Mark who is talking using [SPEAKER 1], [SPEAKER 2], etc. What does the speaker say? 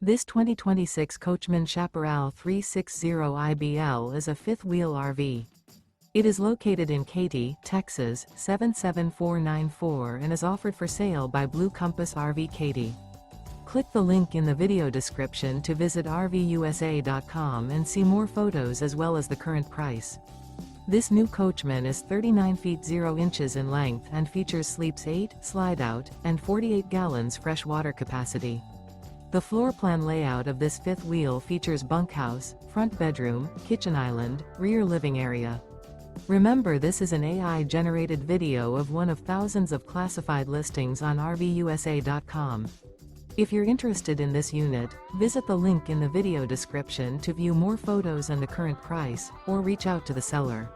[SPEAKER 1] This 2026 Coachmen Chaparral 360IBL is a fifth-wheel RV. It is located in Katy, Texas, 77494 and is offered for sale by Blue Compass RV Katy. Click the link in the video description to visit RVUSA.com and see more photos as well as the current price. This new Coachmen is 39 feet 0 inches in length and features sleeps 8, slide-out, and 48 gallons fresh water capacity. The floor plan layout of this fifth wheel features bunkhouse, front bedroom, kitchen island, rear living area. Remember, this is an AI-generated video of one of thousands of classified listings on RVUSA.com. If you're interested in this unit, visit the link in the video description to view more photos and the current price, or reach out to the seller.